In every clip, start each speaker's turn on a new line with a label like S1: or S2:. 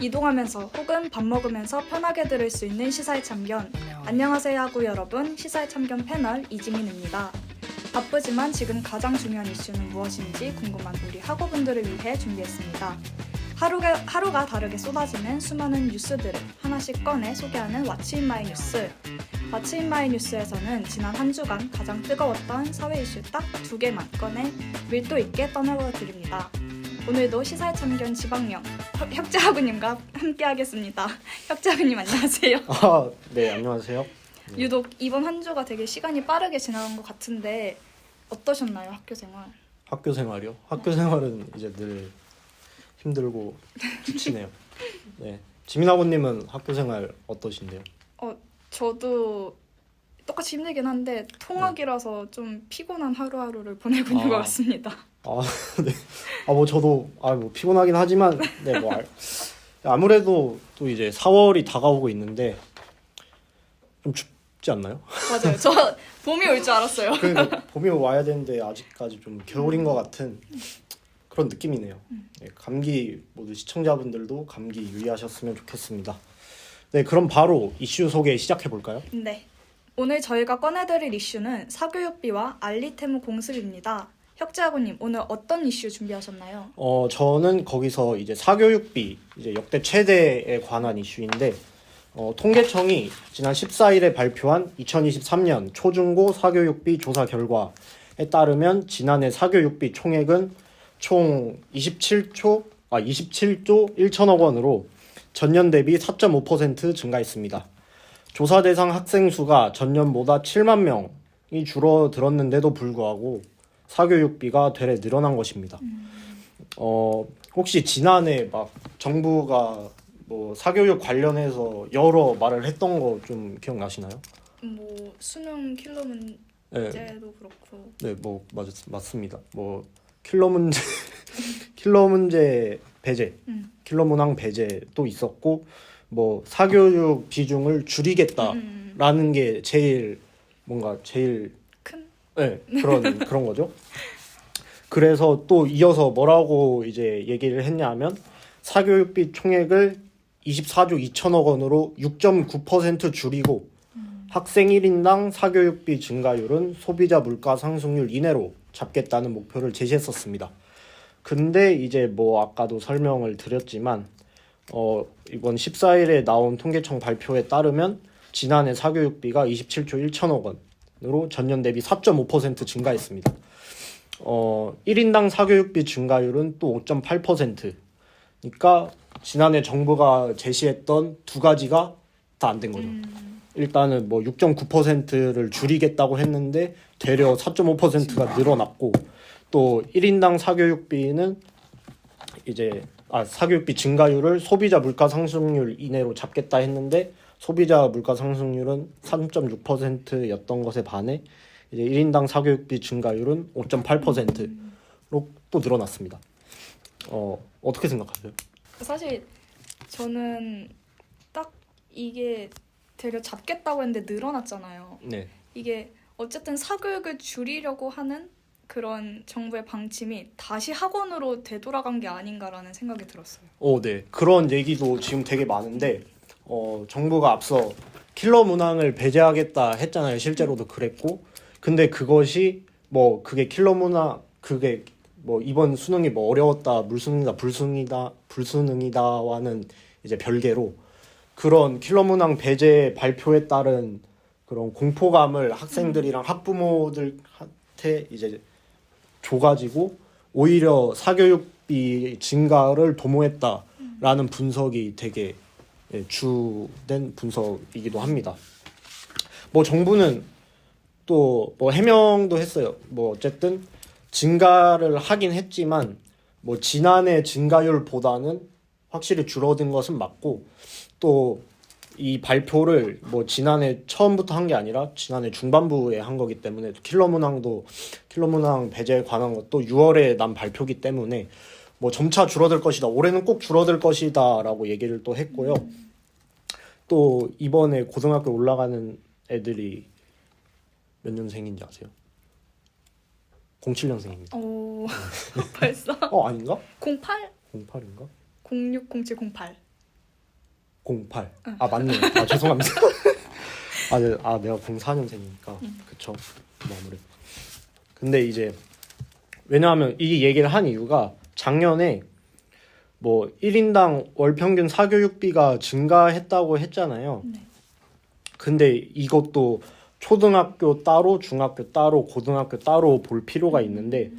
S1: 이동하면서 혹은 밥 먹으면서 편하게 들을 수 있는 시사의 참견. 안녕하세요 하고 여러분, 시사의 참견 패널 이지민입니다. 바쁘지만 지금 가장 중요한 이슈는 무엇인지 궁금한 우리 학우분들을 위해 준비했습니다. 하루가 다르게 쏟아지는 수많은 뉴스들을 하나씩 꺼내 소개하는 왓츠 인 마이 뉴스. 왓츠 인 마이 뉴스에서는 지난 한 주간 가장 뜨거웠던 사회 이슈 딱 2개만 꺼내 밀도 있게 떠나보드립니다. 오늘도 시사의 참견 지방령 혁재학우님과 함께하겠습니다. 혁재학우님 안녕하세요.
S2: 네, 안녕하세요.
S1: 유독 이번 한 주가 되게 시간이 빠르게 지나간 것 같은데 어떠셨나요, 학교 생활?
S2: 학교 생활이요? 학교 생활은 이제 늘 힘들고 지치네요. 네, 지민학우님은 학교 생활 어떠신데요?
S1: 저도 똑같이 힘들긴 한데 통학이라서 좀 피곤한 하루하루를 보내고 있는 것 같습니다.
S2: 네. 저도 피곤하긴 하지만 네, 아무래도 또 이제 4월이 다가오고 있는데 좀 춥지 않나요?
S1: 맞아요. 저 봄이 올 줄 알았어요.
S2: 그러니까 봄이 와야 되는데 아직까지 좀 겨울인 것 같은 그런 느낌이네요. 네, 감기 모두 시청자분들도 감기 유의하셨으면 좋겠습니다. 네, 그럼 바로 이슈 소개 시작해 볼까요?
S1: 네. 오늘 저희가 꺼내드릴 이슈는 사교육비와 알리테무 공습입니다. 혁재학우님, 오늘 어떤 이슈 준비하셨나요?
S2: 저는 거기서 이제 사교육비 이제 역대 최대에 관한 이슈인데 통계청이 지난 14일에 발표한 2023년 초중고 사교육비 조사 결과에 따르면 지난해 사교육비 총액은 총 27조 1천억 원으로 전년 대비 4.5% 증가했습니다. 조사 대상 학생 수가 전년보다 7만 명이 줄어들었는데도 불구하고 사교육비가 되레 늘어난 것입니다. 혹시 지난해 정부가 사교육 관련해서 여러 말을 했던 거 좀 기억나시나요?
S1: 수능 킬러 문제도
S2: 네.
S1: 그렇고.
S2: 네, 맞습니다. 킬러 문제 배제, 킬러 문항 배제도 있었고, 사교육 비중을 줄이겠다라는 게 제일
S1: 큰?
S2: 네, 그런 거죠. 그래서 또 이어서 뭐라고 이제 얘기를 했냐면 사교육비 총액을 24조 2천억 원으로 6.9% 줄이고 학생 1인당 사교육비 증가율은 소비자 물가 상승률 이내로 잡겠다는 목표를 제시했었습니다. 근데 이제 아까도 설명을 드렸지만 이번 14일에 나온 통계청 발표에 따르면 지난해 사교육비가 27조 1천억 원으로 전년 대비 4.5% 증가했습니다. 1인당 사교육비 증가율은 또 5.8%. 그러니까 지난해 정부가 제시했던 두 가지가 다 안 된 거죠. 일단은 6.9%를 줄이겠다고 했는데 되려 4.5%가 늘어났고 또 1인당 사교육비는 사교육비 증가율을 소비자 물가 상승률 이내로 잡겠다 했는데 소비자 물가 상승률은 3.6%였던 것에 반해 이제 1인당 사교육비 증가율은 5.8%로 또 늘어났습니다. 어떻게 생각하세요?
S1: 사실 저는 딱 이게 되려 잡겠다고 했는데 늘어났잖아요.
S2: 네.
S1: 이게 어쨌든 사교육을 줄이려고 하는 그런 정부의 방침이 다시 학원으로 되돌아간 게 아닌가라는 생각이 들었어요.
S2: 네. 그런 얘기도 지금 되게 많은데 정부가 앞서 킬러 문항을 배제하겠다 했잖아요. 실제로도 그랬고. 근데 그것이 그게 킬러 문항 그게 이번 수능이 어려웠다, 불수능이다와는 이제 별개로 그런 킬러 문항 배제 발표에 따른 그런 공포감을 학생들이랑 학부모들한테 이제 줘가지고 오히려 사교육비 증가를 도모했다라는 분석이 되게 주된 분석이기도 합니다. 정부는 또 해명도 했어요. 어쨌든 증가를 하긴 했지만 지난해 증가율보다는 확실히 줄어든 것은 맞고 또 이 발표를 지난해 처음부터 한 게 아니라 지난해 중반부에 한 거기 때문에 킬러 문항 배제에 관한 것도 6월에 난 발표기 때문에 점차 줄어들 것이다. 올해는 꼭 줄어들 것이다 라고 얘기를 또 했고요. 또 이번에 고등학교 올라가는 애들이 몇 년생인지 아세요? 07년생입니다.
S1: 벌써?
S2: 아닌가?
S1: 08?
S2: 08인가?
S1: 06, 07, 08.
S2: 08. 아 맞네. 아 죄송합니다. 내가 04년생이니까 그쵸. 뭐 아무래도. 근데 이제 왜냐하면 이 얘기를 한 이유가 작년에 뭐 1인당 월 평균 사교육비가 증가했다고 했잖아요.
S1: 네.
S2: 근데 이것도 초등학교 따로, 중학교 따로, 고등학교 따로 볼 필요가 있는데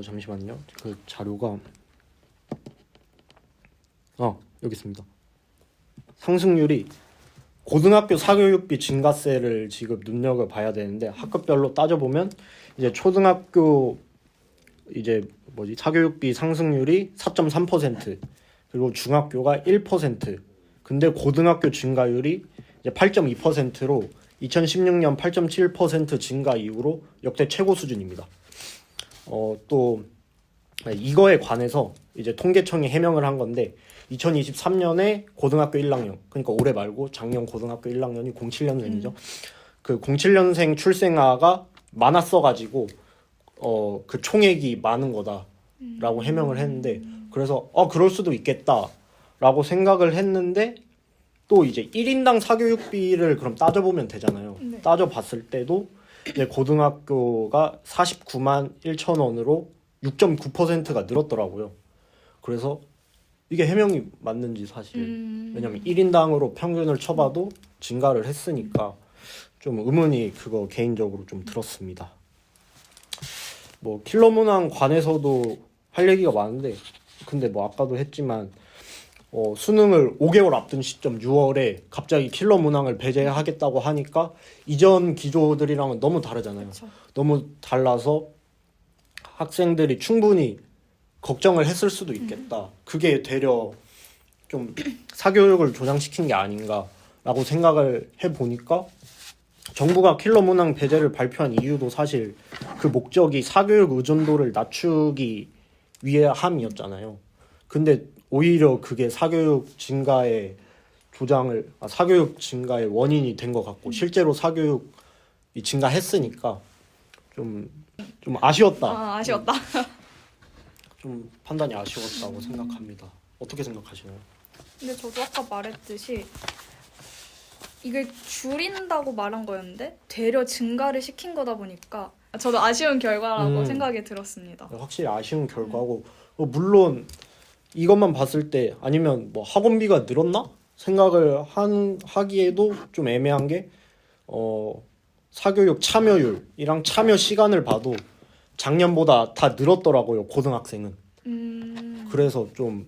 S2: 잠시만요. 그 자료가 여기 있습니다. 상승률이 고등학교 사교육비 증가세를 지금 눈여겨봐야 되는데 학급별로 따져보면 이제 초등학교 이제 사교육비 상승률이 4.3% 그리고 중학교가 1% 근데 고등학교 증가율이 이제 8.2%로 2016년 8.7% 증가 이후로 역대 최고 수준입니다. 또 이거에 관해서 이제 통계청이 해명을 한 건데 2023년에 고등학교 1학년 그러니까 올해 말고 작년 고등학교 1학년이 07년생이죠. 그 07년생 출생아가 많았어가지고 그 총액이 많은 거다라고 해명을 했는데 그래서 그럴 수도 있겠다라고 생각을 했는데 또 이제 1인당 사교육비를 그럼 따져보면 되잖아요.
S1: 네.
S2: 따져봤을 때도 이제 고등학교가 49만 1천 원으로 6.9%가 늘었더라고요. 그래서 이게 해명이 맞는지 사실 왜냐면 1인당으로 평균을 쳐봐도 증가를 했으니까 좀 의문이 그거 개인적으로 좀 들었습니다. 뭐 킬러 문항 관해서도 할 얘기가 많은데 근데 뭐 아까도 했지만 수능을 5개월 앞둔 시점 6월에 갑자기 킬러 문항을 배제하겠다고 하니까 이전 기조들이랑은 너무 다르잖아요.
S1: 그쵸.
S2: 너무 달라서 학생들이 충분히 걱정을 했을 수도 있겠다. 그게 되려 좀 사교육을 조장시킨 게 아닌가라고 생각을 해보니까 정부가 킬러 문항 배제를 발표한 이유도 사실 그 목적이 사교육 의존도를 낮추기 위해 함이었잖아요. 근데 오히려 그게 사교육 증가의 원인이 된 것 같고 실제로 사교육이 증가했으니까 좀 아쉬웠다.
S1: 아쉬웠다.
S2: 좀 판단이 아쉬웠다고 생각합니다. 어떻게 생각하시나요?
S1: 근데 저도 아까 말했듯이 이게 줄인다고 말한 거였는데 되려 증가를 시킨 거다 보니까 저도 아쉬운 결과라고 생각이 들었습니다.
S2: 확실히 아쉬운 결과고 물론 이것만 봤을 때 아니면 뭐 학원비가 늘었나 생각을 하기에도 좀 애매한 게 사교육 참여율이랑 참여 시간을 봐도 작년보다 다 늘었더라고요. 고등학생은. 그래서 좀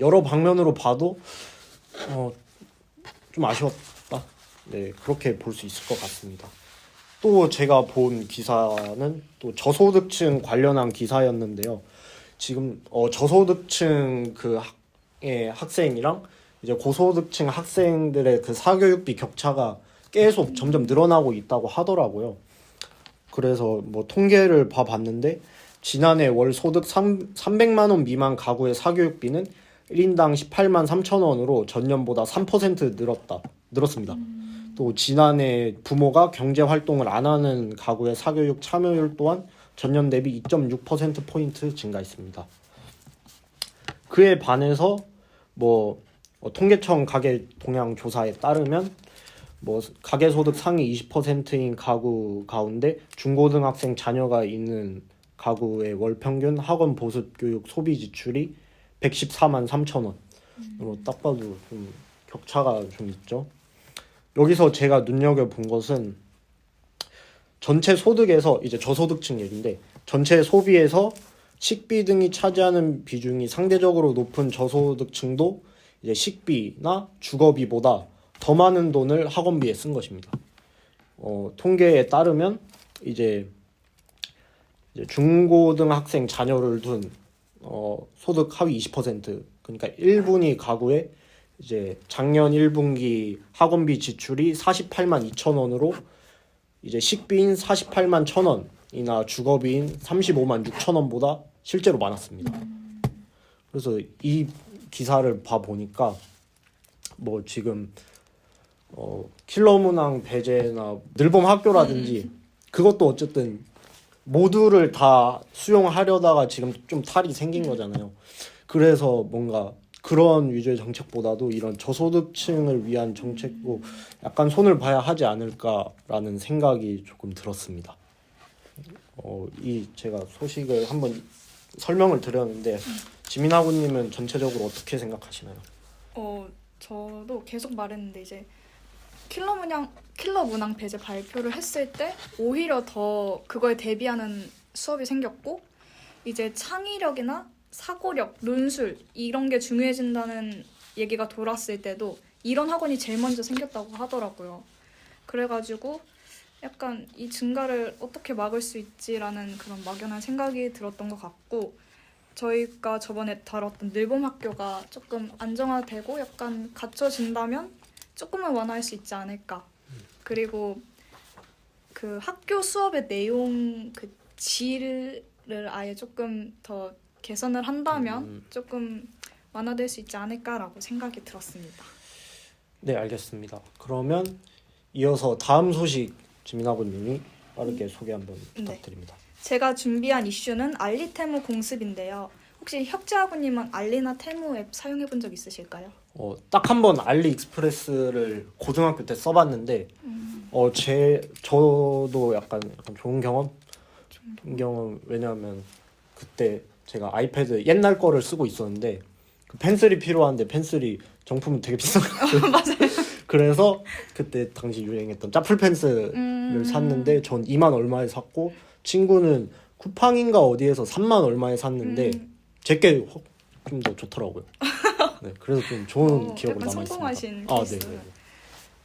S2: 여러 방면으로 봐도 좀 아쉬웠다. 네, 그렇게 볼 수 있을 것 같습니다. 또 제가 본 기사는 또 저소득층 관련한 기사였는데요. 지금 저소득층 학생이랑 이제 고소득층 학생들의 그 사교육비 격차가 계속 점점 늘어나고 있다고 하더라고요. 그래서 뭐 통계를 봐봤는데 지난해 월 소득 300만 원 미만 가구의 사교육비는 1인당 18만 3천 원으로 전년보다 3% 늘었습니다. 또 지난해 부모가 경제 활동을 안 하는 가구의 사교육 참여율 또한 전년 대비 2.6%포인트 증가했습니다. 그에 반해서 통계청 가계 동향 조사에 따르면 가계소득 상위 20%인 가구 가운데 중고등학생 자녀가 있는 가구의 월 평균 학원 보습 교육 소비 지출이 114만 3천 원으로 딱 봐도 좀 격차가 좀 있죠. 여기서 제가 눈여겨본 것은 전체 소득에서 이제 저소득층 얘기인데 전체 소비에서 식비 등이 차지하는 비중이 상대적으로 높은 저소득층도 이제 식비나 주거비보다 더 많은 돈을 학원비에 쓴 것입니다. 통계에 따르면 이제 중고등학생 자녀를 둔 소득 하위 20% 그러니까 1분위 가구에 이제 작년 1분기 학원비 지출이 48만 2천 원으로 이제 식비인 48만 1천 원이나 주거비인 35만 6천 원보다 실제로 많았습니다. 그래서 이 기사를 봐 보니까 지금 킬러 문항 배제나 늘봄 학교라든지 그것도 어쨌든 모두를 다 수용하려다가 지금 좀 탈이 생긴 거잖아요. 그래서 뭔가 그런 위주의 정책보다도 이런 저소득층을 위한 정책도 약간 손을 봐야 하지 않을까라는 생각이 조금 들었습니다. 이 제가 소식을 한번 설명을 드렸는데 지민아구님은 전체적으로 어떻게 생각하시나요?
S1: 저도 계속 말했는데 이제 킬러 문항 배제 발표를 했을 때 오히려 더 그거에 대비하는 수업이 생겼고 이제 창의력이나 사고력, 논술 이런 게 중요해진다는 얘기가 돌았을 때도 이런 학원이 제일 먼저 생겼다고 하더라고요. 그래가지고 약간 이 증가를 어떻게 막을 수 있지라는 그런 막연한 생각이 들었던 것 같고 저희가 저번에 다뤘던 늘봄 학교가 조금 안정화되고 약간 갖춰진다면 조금은 완화할 수 있지 않을까. 그리고 그 학교 수업의 내용 그 질을 아예 조금 더 개선을 한다면 조금 완화될 수 있지 않을까라고 생각이 들었습니다.
S2: 네, 알겠습니다. 그러면 이어서 다음 소식 지민아구님이 빠르게 소개 한번 부탁드립니다.
S1: 제가 준비한 이슈는 알리 테무 공습인데요. 혹시 혁재아구님은 알리나 테무 앱 사용해 본 적 있으실까요?
S2: 딱 한 번 알리익스프레스를 고등학교 때 써봤는데 저도 약간 좋은 경험 왜냐하면 그때 제가 아이패드 옛날 거를 쓰고 있었는데 그 펜슬이 필요한데 펜슬이 정품은 되게 비싼 거예요.
S1: 맞아요.
S2: 그래서 그때 당시 유행했던 짜플 펜슬을 샀는데 전 2만 얼마에 샀고 친구는 쿠팡인가 어디에서 3만 얼마에 샀는데 제게 좀 더 좋더라고요. 네, 그래서 좀 좋은 기억으로 남아 있습니다.
S1: 성공하신 케이스.
S2: 네.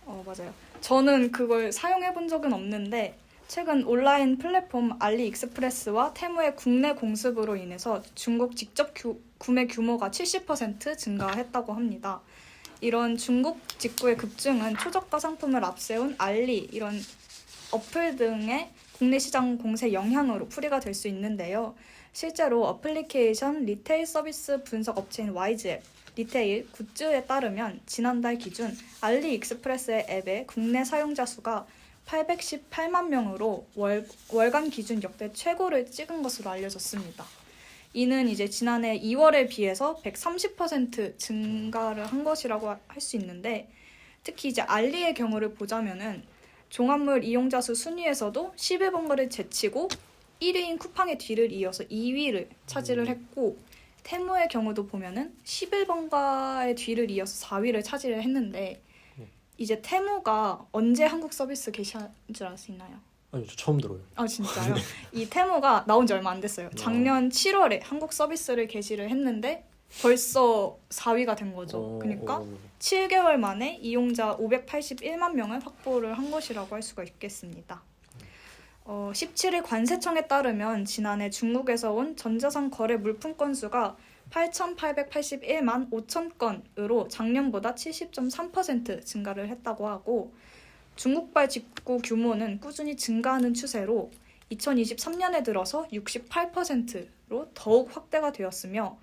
S1: 맞아요. 저는 그걸 사용해 본 적은 없는데 최근 온라인 플랫폼 알리익스프레스와 테무의 국내 공습으로 인해서 중국 직접 구매 규모가 70% 증가했다고 합니다. 이런 중국 직구의 급증은 초저가 상품을 앞세운 알리 이런 어플 등의 국내 시장 공세 영향으로 풀이가 될 수 있는데요. 실제로 어플리케이션 리테일 서비스 분석 업체인 와이즈앱 리테일 굿즈에 따르면 지난달 기준 알리익스프레스의 앱의 국내 사용자 수가 818만 명으로 월간 기준 역대 최고를 찍은 것으로 알려졌습니다. 이는 이제 지난해 2월에 비해서 130% 증가를 한 것이라고 할 수 있는데 특히 이제 알리의 경우를 보자면은 종합물 이용자 수 순위에서도 11번가를 제치고 1위인 쿠팡의 뒤를 이어서 2위를 차지를 했고 테무의 경우도 보면은 11번가의 뒤를 이어서 4위를 차지를 했는데 이제 테무가 언제 한국 서비스 게시한 줄 아시나요?
S2: 아니요, 저 처음 들어요.
S1: 아 진짜요? 이 테무가 나온 지 얼마 안 됐어요. 작년 7월에 한국 서비스를 게시를 했는데 벌써 4위가 된 거죠. 그러니까 7개월 만에 이용자 581만 명을 확보를 한 것이라고 할 수가 있겠습니다. 17일 관세청에 따르면 지난해 중국에서 온 전자상 거래 물품 건수가 8,881만 5천 건으로 작년보다 70.3% 증가를 했다고 하고 중국발 직구 규모는 꾸준히 증가하는 추세로 2023년에 들어서 68%로 더욱 확대가 되었으며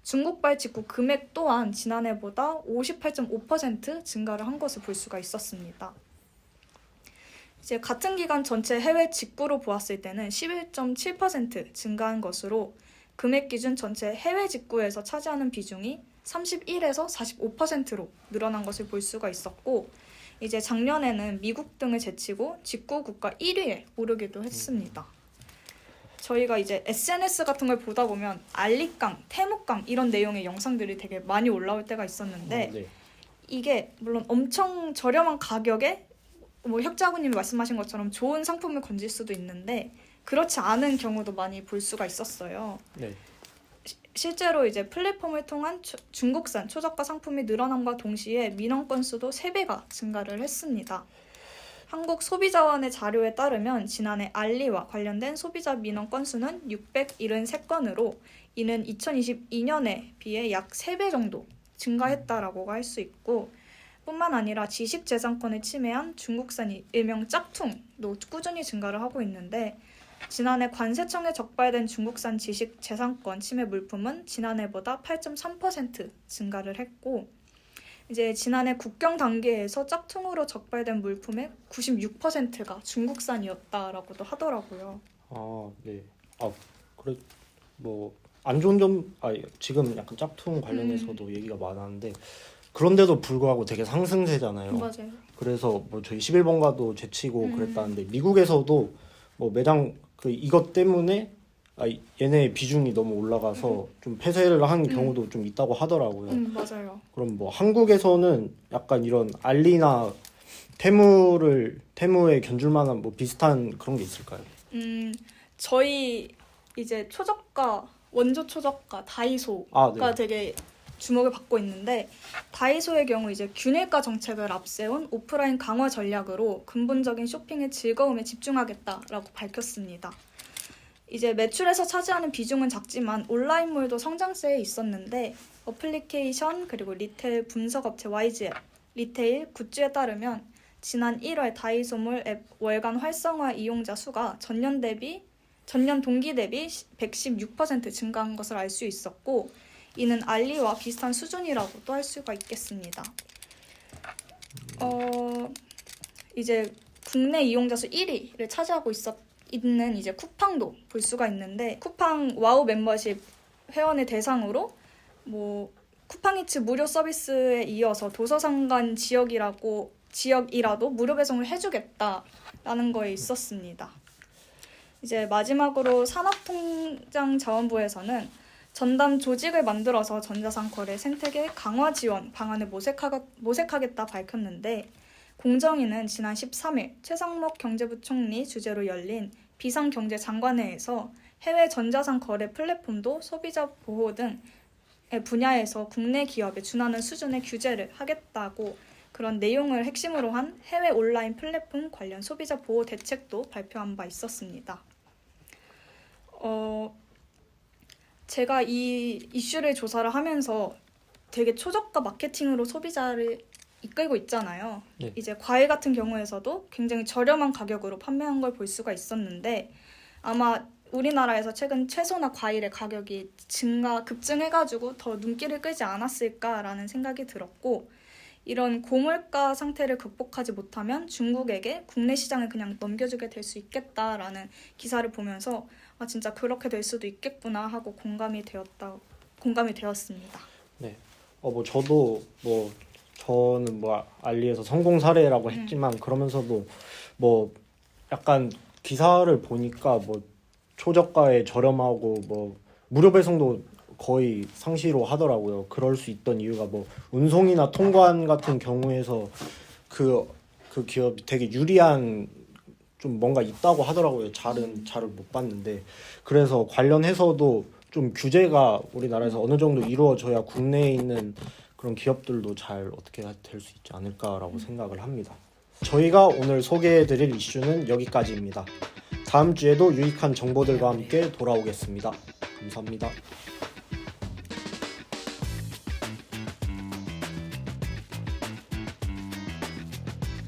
S1: 중국발 직구 금액 또한 지난해보다 58.5% 증가를 한 것을 볼 수가 있었습니다. 이제 같은 기간 전체 해외 직구로 보았을 때는 11.7% 증가한 것으로 금액 기준 전체 해외 직구에서 차지하는 비중이 31에서 45%로 늘어난 것을 볼 수가 있었고 이제 작년에는 미국 등을 제치고 직구 국가 1위에 오르기도 했습니다. 저희가 이제 SNS 같은 걸 보다 보면 알리깡, 테무깡 이런 내용의 영상들이 되게 많이 올라올 때가 있었는데 이게 물론 엄청 저렴한 가격에 뭐 혁자구님이 말씀하신 것처럼 좋은 상품을 건질 수도 있는데 그렇지 않은 경우도 많이 볼 수가 있었어요.
S2: 네.
S1: 실제로 이제 플랫폼을 통한 중국산 초저가 상품이 늘어남과 동시에 민원 건수도 3배가 증가를 했습니다. 한국소비자원의 자료에 따르면 지난해 알리와 관련된 소비자 민원 건수는 673건으로 이는 2022년에 비해 약 3배 정도 증가했다라고 할 수 있고 뿐만 아니라 지식재산권을 침해한 중국산 일명 짝퉁도 꾸준히 증가를 하고 있는데 지난해 관세청에 적발된 중국산 지식재산권 침해 물품은 지난해보다 8.3% 증가를 했고 이제 지난해 국경 단계에서 짝퉁으로 적발된 물품의 96%가 중국산이었다라고도 하더라고요.
S2: 네. 그래 뭐 안 좋은 점, 지금 약간 짝퉁 관련해서도 얘기가 많았는데 그런데도 불구하고 되게 상승세잖아요.
S1: 맞아요.
S2: 그래서 뭐 저희 11번가도 제치고 그랬다는데 미국에서도 뭐 매장 그 이것 때문에 얘네 비중이 너무 올라가서 좀 폐쇄를 한 경우도 좀 있다고 하더라고요.
S1: 맞아요.
S2: 그럼 뭐 한국에서는 약간 이런 알리나 테무에 견줄 만한 뭐 비슷한 그런 게 있을까요?
S1: 저희 이제 원조 초저가 다이소가
S2: 네.
S1: 되게 주목을 받고 있는데 다이소의 경우 이제 균일가 정책을 앞세운 오프라인 강화 전략으로 근본적인 쇼핑의 즐거움에 집중하겠다라고 밝혔습니다. 이제 매출에서 차지하는 비중은 작지만 온라인몰도 성장세에 있었는데 어플리케이션 그리고 리테일 분석업체 YG앱, 리테일 굿즈에 따르면 지난 1월 다이소몰 앱 월간 활성화 이용자 수가 전년 동기 대비 116% 증가한 것을 알 수 있었고 이는 알리와 비슷한 수준이라고도 할 수가 있겠습니다. 이제 국내 이용자 수 1위를 차지하고 있는 이제 쿠팡도 볼 수가 있는데 쿠팡 와우 멤버십 회원을 대상으로 뭐 쿠팡이츠 무료 서비스에 이어서 도서상관 지역이라도 무료 배송을 해주겠다라는 거에 있었습니다. 이제 마지막으로 산업통상자원부에서는 전담 조직을 만들어서 전자상 거래 생태계 강화 지원 방안을 모색하겠다 밝혔는데 공정위는 지난 13일 최상목 경제부총리 주재로 열린 비상경제장관회에서 해외 전자상 거래 플랫폼도 소비자 보호 등 분야에서 국내 기업에 준하는 수준의 규제를 하겠다고 그런 내용을 핵심으로 한 해외 온라인 플랫폼 관련 소비자 보호 대책도 발표한 바 있었습니다. 제가 이 이슈를 조사를 하면서 되게 초저가 마케팅으로 소비자를 이끌고 있잖아요.
S2: 네.
S1: 이제 과일 같은 경우에서도 굉장히 저렴한 가격으로 판매한 걸 볼 수가 있었는데 아마 우리나라에서 최근 채소나 과일의 가격이 급증해가지고 더 눈길을 끌지 않았을까라는 생각이 들었고 이런 고물가 상태를 극복하지 못하면 중국에게 국내 시장을 그냥 넘겨주게 될 수 있겠다라는 기사를 보면서 진짜 그렇게 될 수도 있겠구나 하고 공감이 되었습니다.
S2: 네. 저는 알리에서 성공 사례라고 했지만 그러면서도 뭐 약간 기사를 보니까 뭐 초저가에 저렴하고 뭐 무료 배송도 거의 상시로 하더라고요. 그럴 수 있던 이유가 뭐 운송이나 통관 같은 경우에서 그 기업이 되게 유리한 좀 뭔가 있다고 하더라고요. 잘을 못 봤는데 그래서 관련해서도 좀 규제가 우리나라에서 어느 정도 이루어져야 국내에 있는 그런 기업들도 잘 어떻게 될 수 있지 않을까라고 생각을 합니다. 저희가 오늘 소개해드릴 이슈는 여기까지입니다. 다음 주에도 유익한 정보들과 함께 돌아오겠습니다. 감사합니다.